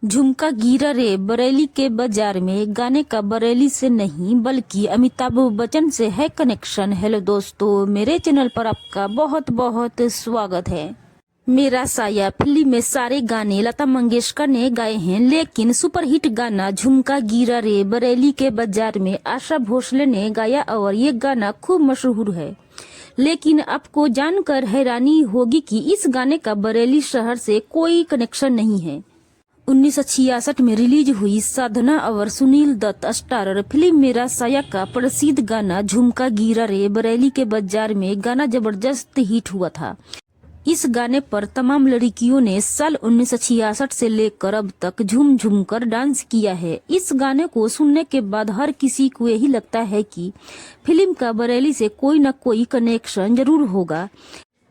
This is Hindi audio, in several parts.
झुमका गिरा रे बरेली के बाजार में गाने का बरेली से नहीं बल्कि अमिताभ बच्चन से है कनेक्शन। हेलो दोस्तों, मेरे चैनल पर आपका बहुत बहुत स्वागत है। मेरा साया फिल्म में सारे गाने लता मंगेशकर ने गाए हैं, लेकिन सुपरहिट गाना झुमका गिरा रे बरेली के बाजार में आशा भोसले ने गाया और ये गाना खूब मशहूर है। लेकिन आपको जानकर हैरानी होगी कि इस गाने का बरेली शहर से कोई कनेक्शन नहीं है। 1966 में रिलीज हुई साधना और सुनील दत्त स्टारर फिल्म मेरा साया का प्रसिद्ध गाना झुमका गिरा रे बरेली के बाजार में गाना जबरदस्त हिट हुआ था। इस गाने पर तमाम लड़कियों ने साल 1966 से लेकर अब तक झूम झूम कर डांस किया है। इस गाने को सुनने के बाद हर किसी को यही लगता है कि फिल्म का बरेली से कोई न कोई कनेक्शन जरूर होगा।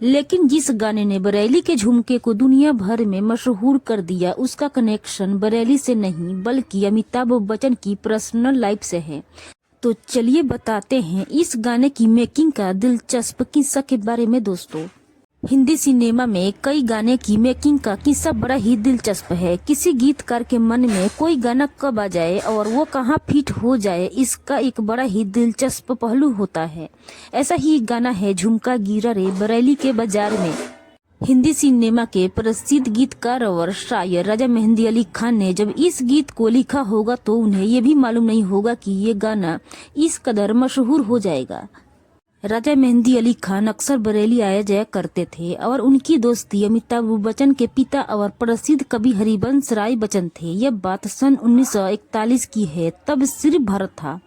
लेकिन जिस गाने ने बरेली के झुमके को दुनिया भर में मशहूर कर दिया, उसका कनेक्शन बरेली से नहीं बल्कि अमिताभ बच्चन की पर्सनल लाइफ से है। तो चलिए बताते हैं इस गाने की मेकिंग का दिलचस्प किस्सा के बारे में। दोस्तों, हिंदी सिनेमा में कई गाने की मेकिंग का किस्सा बड़ा ही दिलचस्प है। किसी गीतकार के मन में कोई गाना कब आ जाए और वो कहाँ फिट हो जाए, इसका एक बड़ा ही दिलचस्प पहलू होता है। ऐसा ही गाना है झुमका गिरा रे बरेली के बाजार में। हिंदी सिनेमा के प्रसिद्ध गीतकार और शायर राजा मेहंदी अली खान ने जब इस गीत को लिखा होगा तो उन्हें ये भी मालूम नहीं होगा कि ये गाना इस कदर मशहूर हो जाएगा। राजा मेहंदी अली खान अक्सर बरेली आया जाया करते थे और उनकी दोस्ती अमिताभ बच्चन के पिता और प्रसिद्ध कवि हरिवंश राय बच्चन थे। यह बात सन 1941 की है। तब सिर्फ भारत था,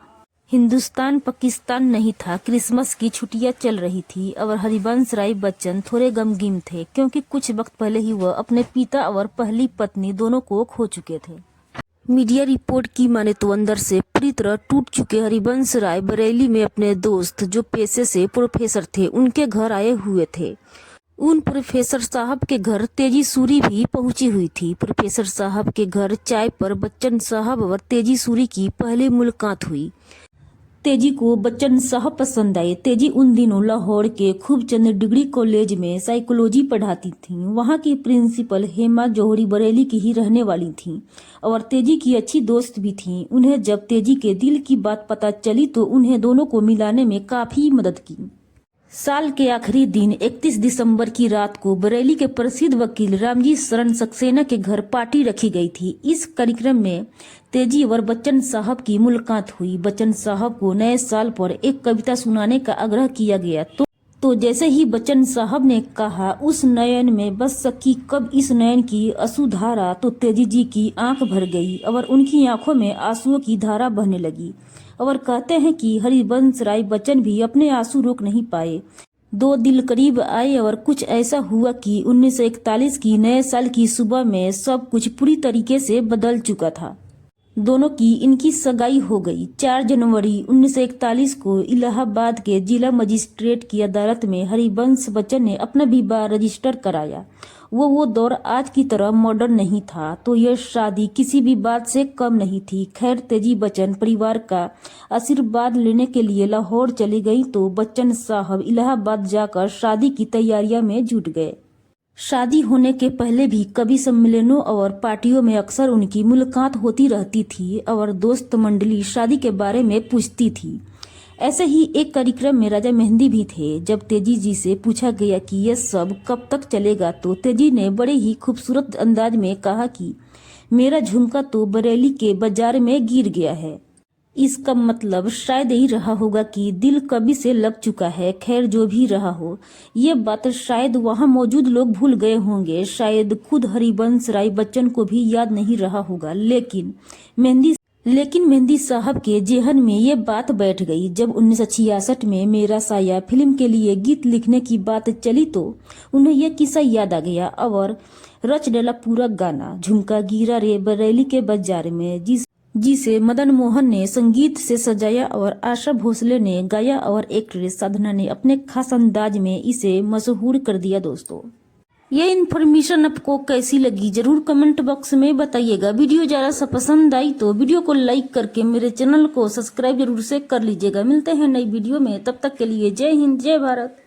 हिंदुस्तान पाकिस्तान नहीं था। क्रिसमस की छुट्टियां चल रही थी और हरिवंश राय बच्चन थोड़े गमगीन थे क्योंकि कुछ वक्त पहले ही वह अपने पिता और पहली पत्नी दोनों को खो चुके थे। मीडिया रिपोर्ट की माने तो अंदर से पूरी तरह टूट चुके हरिवंश राय बरेली में अपने दोस्त, जो पेशे से प्रोफेसर थे, उनके घर आए हुए थे। उन प्रोफेसर साहब के घर तेजी सूरी भी पहुंची हुई थी। प्रोफेसर साहब के घर चाय पर बच्चन साहब और तेजी सूरी की पहली मुलाकात हुई। तेजी को बच्चन साहब पसंद आए। तेजी उन दिनों लाहौर के खूबचंद डिग्री कॉलेज में साइकोलॉजी पढ़ाती थीं। वहां की प्रिंसिपल हेमा जौहरी बरेली की ही रहने वाली थीं और तेजी की अच्छी दोस्त भी थीं। उन्हें जब तेजी के दिल की बात पता चली तो उन्हें दोनों को मिलाने में काफी मदद की। साल के आखिरी दिन 31 दिसंबर की रात को बरेली के प्रसिद्ध वकील रामजी शरण सक्सेना के घर पार्टी रखी गई थी। इस कार्यक्रम में तेजी और बच्चन साहब की मुलाकात हुई। बच्चन साहब को नए साल पर एक कविता सुनाने का आग्रह किया गया तो जैसे ही बच्चन साहब ने कहा, उस नयन में बस सकी कब इस नयन की अश्रुधारा, तो तेजी जी की आंख भर गई और उनकी आंखों में आंसुओं की धारा बहने लगी। और कहते हैं कि हरिवंश राय बच्चन भी अपने आंसू रोक नहीं पाए। दो दिल करीब आए और कुछ ऐसा हुआ कि 1941 की नए साल की सुबह में सब कुछ पूरी तरीके से बदल चुका था। दोनों की इनकी सगाई हो गई। 4 जनवरी 1941 को इलाहाबाद के जिला मजिस्ट्रेट की अदालत में हरिवंश बच्चन ने अपना विवाह रजिस्टर कराया। वो दौर आज की तरह मॉडर्न नहीं था, तो यह शादी किसी भी बात से कम नहीं थी। खैर, तेजी बच्चन परिवार का आशीर्वाद लेने के लिए लाहौर चली गई तो बच्चन साहब इलाहाबाद जाकर शादी की तैयारियां में जुट गए। शादी होने के पहले भी कवि सम्मेलनों और पार्टियों में अक्सर उनकी मुलाकात होती रहती थी और दोस्त मंडली शादी के बारे में पूछती थी। ऐसे ही एक कार्यक्रम में राजा मेहंदी भी थे। जब तेजी जी से पूछा गया कि यह सब कब तक चलेगा तो तेजी ने बड़े ही खूबसूरत अंदाज में कहा कि मेरा झुमका तो बरेली के बाजार में गिर गया है। इसका मतलब शायद यही रहा होगा कि दिल कभी से लग चुका है। खैर, जो भी रहा हो, ये बात शायद वहां मौजूद लोग भूल गए होंगे। शायद खुद हरिवंश राय बच्चन को भी याद नहीं रहा होगा। लेकिन मेहंदी साहब के जेहन में ये बात बैठ गई। जब 1966 में मेरा साया फिल्म के लिए गीत लिखने की बात चली तो उन्हें यह किस्सा याद आ गया और रच डाला पूरा गाना झुमका गिरा रे बरेली के बाजार में, जिसे मदन मोहन ने संगीत से सजाया और आशा भोसले ने गाया और एक्ट्रेस साधना ने अपने खास अंदाज में इसे मशहूर कर दिया। दोस्तों, ये इन्फॉर्मेशन आपको कैसी लगी जरूर कमेंट बॉक्स में बताइएगा। वीडियो जरा सा पसंद आई तो वीडियो को लाइक करके मेरे चैनल को सब्सक्राइब जरूर से कर लीजिएगा। मिलते हैं नई वीडियो में, तब तक के लिए जय हिंद, जय भारत।